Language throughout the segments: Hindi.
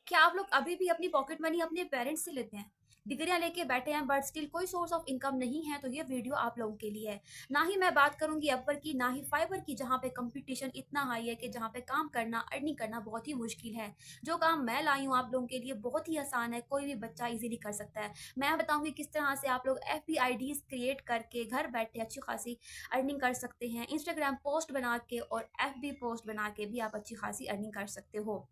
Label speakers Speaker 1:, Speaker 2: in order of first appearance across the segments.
Speaker 1: क्या आप लोग अभी भी अपनी पॉकेट मनी अपने पेरेंट्स से लेते हैं? डिग्रियाँ लेके बैठे हैं बट स्टिल कोई सोर्स ऑफ इनकम नहीं है, तो ये वीडियो आप लोगों के लिए है। ना ही मैं बात करूँगी अपवर की, ना ही फाइवर की, जहाँ पे कंपटीशन इतना हाई है कि जहाँ पे काम करना, अर्निंग करना बहुत ही मुश्किल है। जो काम मैं लाई हूँ आप लोगों के लिए बहुत ही आसान है, कोई भी बच्चा ईज़िली कर सकता है। मैं बताऊँगी किस तरह से आप लोग एफबी आईडीज़ क्रिएट करके घर बैठे अच्छी खासी अर्निंग कर सकते हैं। इंस्टाग्राम पोस्ट बना के और एफबी पोस्ट बना के भी आप अच्छी खासी अर्निंग कर सकते हो।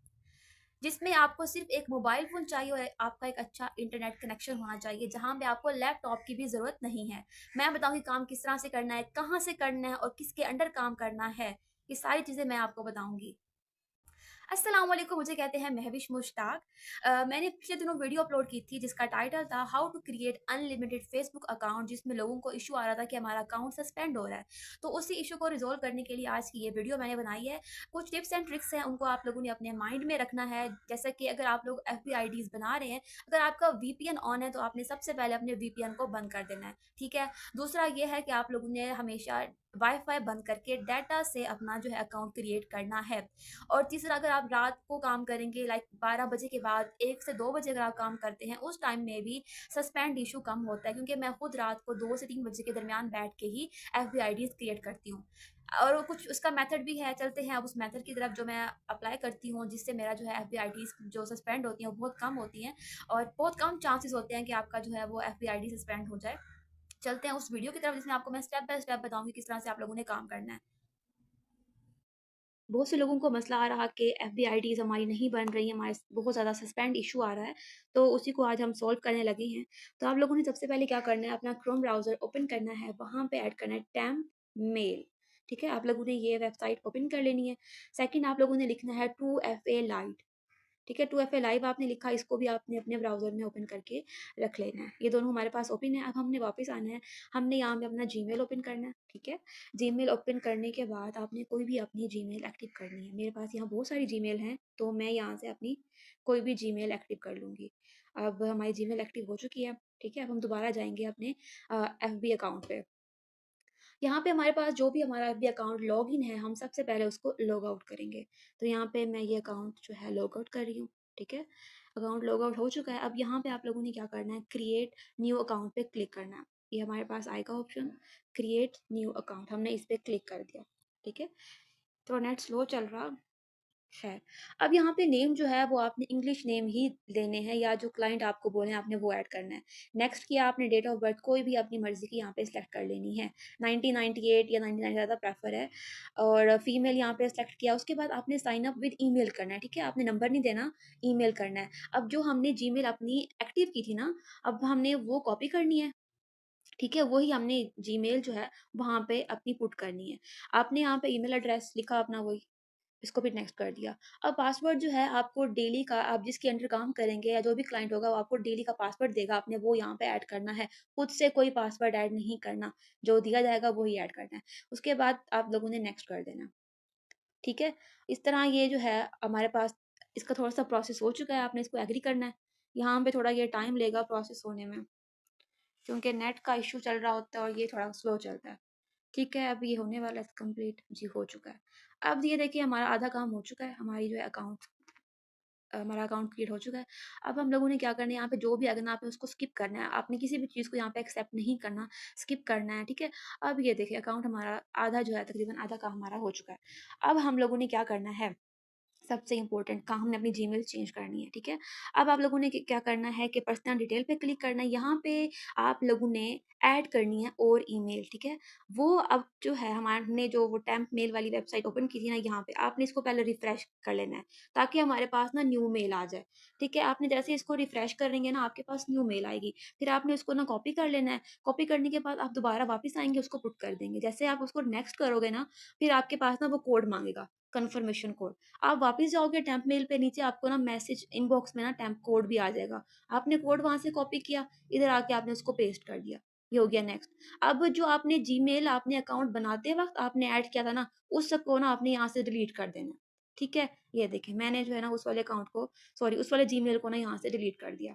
Speaker 1: जिसमें आपको सिर्फ एक मोबाइल फ़ोन चाहिए और आपका एक अच्छा इंटरनेट कनेक्शन होना चाहिए, जहाँ पे आपको लैपटॉप की भी ज़रूरत नहीं है। मैं बताऊँगी काम किस तरह से करना है, कहाँ से करना है और किसके अंडर काम करना है, ये सारी चीज़ें मैं आपको बताऊँगी। अस्सलाम वालेकुम, मुझे कहते हैं महविश मुश्ताक। मैंने पिछले दिनों वीडियो अपलोड की थी जिसका टाइटल था how to create unlimited Facebook account, जिसमें लोगों को इशू आ रहा था कि हमारा अकाउंट सस्पेंड हो रहा है। तो उसी इशू को रिजॉल्व करने के लिए आज की ये वीडियो मैंने बनाई है। कुछ टिप्स एंड ट्रिक्स हैं, उनको आप लोगों ने अपने माइंड में रखना है। जैसे कि अगर आप लोग एफ बना रहे हैं, अगर आपका वीपीएन ऑन है तो आपने सबसे पहले अपने वीपीएन को बंद कर देना है, ठीक है। दूसरा ये है कि आप लोगों ने हमेशा वाईफाई बंद करके डाटा से अपना जो है अकाउंट क्रिएट करना है। और तीसरा, अगर आप रात को काम करेंगे लाइक 12 बजे के बाद 1 से 2 बजे अगर आप काम करते हैं, उस टाइम में भी सस्पेंड इशू कम होता है, क्योंकि मैं खुद रात को 2 से 3 बजे के दरमियान बैठ के ही एफबीआईडीज क्रिएट करती हूँ। और कुछ उसका मेथड भी है, चलते हैं अब उस मेथड की तरफ जो मैं अप्लाई करती हूँ, जिससे मेरा जो है एफबीआईडीज जो सस्पेंड होती हैं वो बहुत कम होती हैं और बहुत कम चांसेस होते हैं कि आपका जो है वो एफबीआईडी सस्पेंड हो जाए। चलते हैं उस वीडियो की तरफ जिसमें आपको मैं स्टेप बाय स्टेप बताऊंगी किस तरह से आप लोगों ने काम करना है। बहुत से लोगों को मसला आ रहा कि एफबीआईडीज़ हमारी नहीं बन रही, हमारे बहुत ज़्यादा सस्पेंड इशू आ रहा है, तो उसी को आज हम सॉल्व करने लगे हैं। तो आप लोगों ने सबसे पहले क्या करना है, अपना क्रोम ब्राउज़र ओपन करना है, वहाँ पे ऐड करना है टेम्प मेल, ठीक है? आप लोगों ने ये वेबसाइट ओपन कर लेनी है। सेकंड, आप लोगों ने लिखना है 2FA लाइट, ठीक है। 2FA लाइव आपने लिखा, इसको भी आपने अपने ब्राउज़र में ओपन करके रख लेना है। ये दोनों हमारे पास ओपन है। अब हमने वापस आना है, हमने यहाँ पे अपना जीमेल ओपन करना है, ठीक है। जीमेल ओपन करने के बाद आपने कोई भी अपनी जीमेल एक्टिव करनी है। मेरे पास यहाँ बहुत सारी जीमेल हैं, तो मैं यहाँ से अपनी कोई भी जीमेल एक्टिव कर लूँगी। अब हमारी जीमेल एक्टिव हो चुकी है, ठीक है। अब हम दोबारा जाएँगे अपने एफबी अकाउंट पे। यहाँ पे हमारे पास जो भी हमारा एफबी अकाउंट लॉगिन है, हम सबसे पहले उसको लॉग आउट करेंगे। तो यहाँ पे मैं ये अकाउंट जो है लॉग आउट कर रही हूँ, ठीक है। अकाउंट लॉग आउट हो चुका है। अब यहाँ पे आप लोगों ने क्या करना है, क्रिएट न्यू अकाउंट पे क्लिक करना है। ये हमारे पास आएगा ऑप्शन, क्रिएट न्यू अकाउंट, हमने इस पे क्लिक कर दिया, ठीक है। थोड़ा नेट स्लो चल रहा है। अब यहाँ पे नेम जो है वो आपने इंग्लिश नेम ही लेने हैं, या जो क्लाइंट आपको बोले आपने वो ऐड करना है। नेक्स्ट किया आपने, डेट ऑफ बर्थ कोई भी अपनी मर्ज़ी की यहाँ पे सिलेक्ट कर लेनी है। 1998 या 99 ज़्यादा प्रेफर है, और फीमेल यहाँ पे सिलेक्ट किया। उसके बाद आपने साइन अप विद ईमेल करना है, ठीक है। आपने नंबर नहीं देना, ईमेल करना है। अब जो हमने जीमेल अपनी एक्टिव की थी ना, अब हमने वो कॉपी करनी है, ठीक है। वही हमने जीमेल जो है वहाँ पे अपनी पुट करनी है। आपने यहाँ पे ईमेल एड्रेस लिखा अपना वही, इसको भी नेक्स्ट कर दिया। अब पासवर्ड जो है आपको डेली का, आप जिसके अंडर काम करेंगे या जो भी क्लाइंट होगा वो आपको डेली का पासवर्ड देगा, आपने वो यहाँ पे ऐड करना है। खुद से कोई पासवर्ड ऐड नहीं करना, जो दिया जाएगा वो ही ऐड करना है। उसके बाद आप लोगों ने नेक्स्ट कर देना, ठीक है। इस तरह ये जो है हमारे पास, इसका थोड़ा-सा प्रोसेस हो चुका है, आपने इसको एग्री करना है। यहाँ पे थोड़ा ये टाइम लेगा प्रोसेस होने में, क्योंकि नेट का इश्यू चल रहा होता है और ये थोड़ा स्लो चलता है। ठीक है, अब ये होने वाला है कंप्लीट। जी, हो चुका है। अब ये देखिए हमारा आधा काम हो चुका है, हमारी जो है हमारा अकाउंट क्रिएट हो चुका है। अब हम लोगों ने क्या करना है, यहाँ पे जो भी आइकन आपने उसको स्किप करना है। आपने किसी भी चीज़ को यहाँ पे एक्सेप्ट नहीं करना, स्किप करना है, ठीक है। अब ये देखिए अकाउंट हमारा आधा जो है, तकरीबन आधा काम हमारा हो चुका है। अब हम लोगों ने क्या करना है, सबसे इम्पोर्टेंट काम, हमने अपनी जीमेल चेंज करनी है, ठीक है। अब आप लोगों ने क्या करना है कि पर्सनल डिटेल पे क्लिक करना है। यहाँ पे आप लोगों ने ऐड करनी है और ईमेल, ठीक है। वो अब जो है हमारे जो वो टेम्प मेल वाली वेबसाइट ओपन की थी ना, यहाँ पे आपने इसको पहले रिफ्रेश कर लेना है, ताकि हमारे पास ना न्यू मेल आ जाए, ठीक है। आपने जैसे इसको रिफ्रेश करेंगे ना, आपके पास न्यू मेल आएगी। फिर आपने उसको ना कॉपी कर लेना है। कॉपी करने के बाद आप दोबारा वापस आएंगे, उसको पुट कर देंगे। जैसे आप उसको नेक्स्ट करोगे ना, फिर आपके पास ना वो कोड मांगेगा, कन्फर्मेशन कोड। आप वापस जाओगे टेम्प मेल पे, नीचे आपको ना मैसेज इनबॉक्स में ना टेम्प कोड भी आ जाएगा। आपने कोड वहाँ से कॉपी किया, इधर आके आपने उसको पेस्ट कर दिया। ये हो गया नेक्स्ट। अब जो आपने जीमेल आपने अकाउंट बनाते वक़्त आपने ऐड किया था ना, उसको ना आपने यहाँ से डिलीट कर देना है, ठीक है? ये देखिए मैंने जो है ना उस वाले अकाउंट को, सॉरी उस वाले जीमेल को ना यहाँ से डिलीट कर दिया।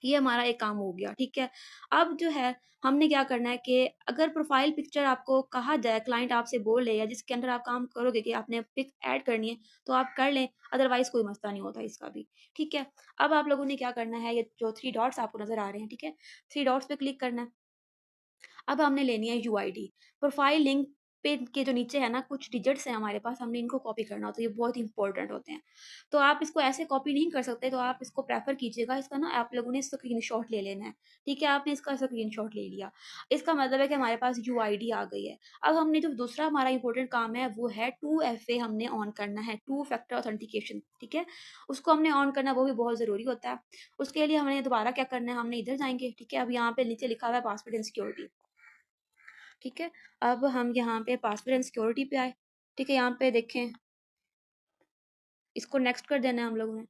Speaker 1: ये हमारा एक काम हो गया, ठीक है। अब जो है हमने क्या करना है कि अगर प्रोफ़ाइल पिक्चर आपको कहा जाए, क्लाइंट आपसे बोले या जिसके अंडर आप काम करोगे कि आपने पिक ऐड करनी है, तो आप कर लें, अदरवाइज़ कोई मसला नहीं होता इसका भी, ठीक है। अब आप लोगों ने क्या करना है, ये जो 3 डॉट्स आपको नज़र आ रहे हैं, ठीक है। 3 डॉट्स पे क्लिक करना है। अब हमने लेनी है यूआईडी। प्रोफ़ाइल लिंक पे के जो नीचे है ना कुछ डिजिट्स हैं हमारे पास, हमने इनको कॉपी करना होता है, ये बहुत इंपॉर्टेंट होते हैं। तो आप इसको ऐसे कॉपी नहीं कर सकते, तो आप इसको प्रेफ़र कीजिएगा, इसका ना आप लोगों ने स्क्रीनशॉट ले लेना है, ठीक है? आपने इसका स्क्रीनशॉट ले लिया। इसका मतलब है कि हमारे पास यूआईडी आ गई है। अब हमने जो दूसरा हमारा इम्पोर्टेंट काम है, वो है 2FA हमने ऑन करना है, टू फैक्टर ऑथेंटिकेशन, ठीक है? उसको हमने ऑन करना, वो भी बहुत ज़रूरी होता है। उसके लिए हमने दोबारा क्या करना है, हमने इधर जाएँगे, ठीक है? अब यहाँ पे नीचे लिखा हुआ है पासवर्ड एंड सिक्योरिटी। ठीक है? अब हम यहाँ पे पासवर्ड एंड सिक्योरिटी पे आए, ठीक है? यहाँ पे देखें, इसको नेक्स्ट कर देना है हम लोगों ने।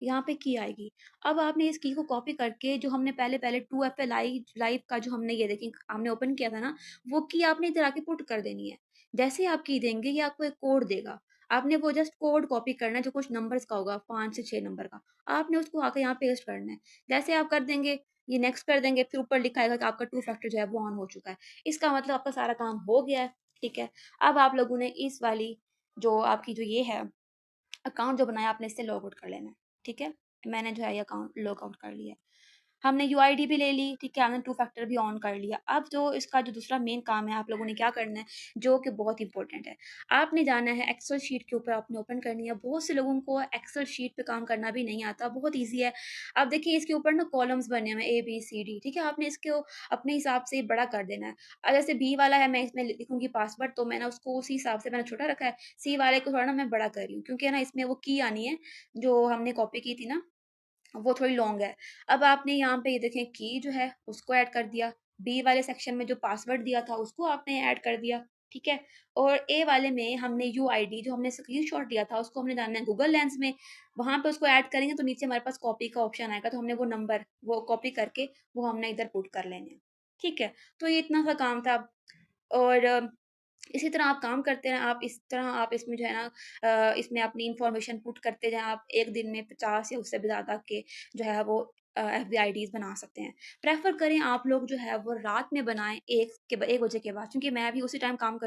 Speaker 1: यहाँ पे की आएगी। अब आपने इस की को कॉपी करके जो हमने पहले-पहले 2FA लाइव लाइव का जो हमने ये देखिए हमने ओपन किया था ना, वो की आपने इधर आके पुट कर देनी है। जैसे ही आप की देंगे, ये आपको एक कोड देगा। आपने वो जस्ट कोड कॉपी करना है जो कुछ नंबर्स का होगा, 5 से 6 नंबर का। आपने उसको आके यहाँ पेस्ट करना है। जैसे आप कर देंगे, ये नेक्स्ट कर देंगे, फिर ऊपर लिखा आएगा कि आपका 2 फैक्टर जो है वो ऑन हो चुका है। इसका मतलब आपका सारा काम हो गया है, ठीक है? अब आप लोगों ने इस वाली जो आपकी जो ये है अकाउंट जो बनाया आपने इससे लॉग आउट कर लेना है, ठीक है? मैंने जो है ये अकाउंट लॉग आउट कर लिया है। हमने यूआईडी भी ले ली, ठीक है? हमने टू फैक्टर भी ऑन कर लिया। अब जो इसका जो दूसरा मेन काम है, आप लोगों ने क्या करना है, जो कि बहुत इंपॉर्टेंट है। आपने जाना है एक्सेल शीट के ऊपर आपने ओपन करनी है। बहुत से लोगों को एक्सेल शीट पे काम करना भी नहीं आता, बहुत ईज़ी है। अब देखिए इसके ऊपर ना कॉलम्स बने हुए हैं ए, बी, सी, डी, ठीक है? आपने इसको अपने हिसाब से बड़ा कर देना है। जैसे बी वाला है, मैं इसमें लिखूँगी पासवर्ड, तो मैंने उसको उसी हिसाब से मैंने छोटा रखा है। सी वाले को थोड़ा ना मैं बड़ा कर रही हूँ, क्योंकि है ना इसमें वो की आनी है, जो हमने कॉपी की थी ना, वो थोड़ी लॉन्ग है। अब आपने यहाँ पे ये देखें की जो है उसको ऐड कर दिया, बी वाले सेक्शन में जो पासवर्ड दिया था उसको आपने ऐड कर दिया, ठीक है? और ए वाले में हमने यूआईडी जो हमने स्क्रीनशॉट लिया था उसको हमने डालना है गूगल लेंस में, वहाँ पे उसको ऐड करेंगे तो नीचे हमारे पास कॉपी का ऑप्शन आएगा, तो हमने वो नंबर वो कॉपी करके वो हमने इधर पुट कर लेने हैं, ठीक है? तो ये इतना सा काम था। और इसी तरह आप काम करते रहें, आप इस तरह आप इसमें जो है ना इसमें अपनी इन्फॉर्मेशन पुट करते जाएँ, आप 1 दिन में 50 या उससे भी ज़्यादा के जो है वो एफबीआईडीज़ बना सकते हैं। प्रेफ़र करें आप लोग जो है वो रात में बनाएँ 1 बजे के बाद, क्योंकि मैं भी उसी टाइम काम कर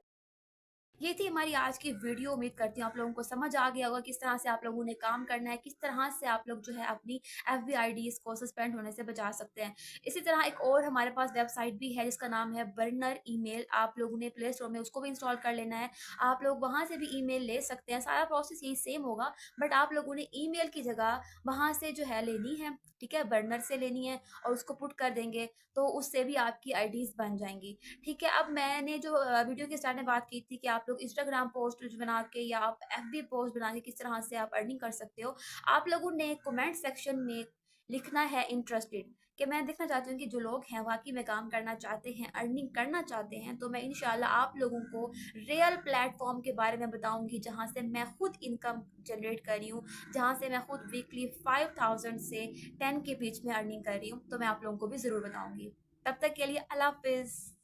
Speaker 1: ये थी हमारी आज की वीडियो। उम्मीद करती हूँ आप लोगों को समझ आ गया होगा किस तरह से आप लोगों ने काम करना है, किस तरह से आप लोग जो है अपनी एफबीआईडीज़ को सस्पेंड होने से बचा सकते हैं। इसी तरह एक और हमारे पास वेबसाइट भी है जिसका नाम है बर्नर ईमेल। आप लोगों ने प्ले स्टोर में उसको भी इंस्टॉल कर लेना है। आप लोग वहाँ से भी ईमेल ले सकते हैं। सारा प्रोसेस यही सेम होगा, बट आप लोगों ने ईमेल की जगह वहाँ से जो है लेनी है, ठीक है? बर्नर से लेनी है और उसको पुट कर देंगे, तो उससे भी आपकी आईडीज़ बन जाएँगी। ठीक है, अब मैंने जो वीडियो के स्टार्ट में बात की थी कि आप लोग इंस्टाग्राम पोस्ट बना के या आप एफबी पोस्ट बना के किस तरह से आप अर्निंग कर सकते हो। आप लोगों ने कमेंट सेक्शन में लिखना है इंटरेस्टेड, कि मैं देखना चाहती हूँ कि जो लोग हैं वाक़ई में काम करना चाहते हैं, अर्निंग करना चाहते हैं, तो मैं इंशाल्लाह आप लोगों को रियल प्लेटफ़ॉर्म के बारे में बताऊँगी जहाँ से मैं खुद इनकम जनरेट कर रही हूँ, जहाँ से मैं खुद वीकली 5000 से 10 के बीच में अर्निंग कर रही हूँ, तो मैं आप लोगों को भी ज़रूर बताऊँगी। तब तक के लिए अल्लाह हाफ़िज़।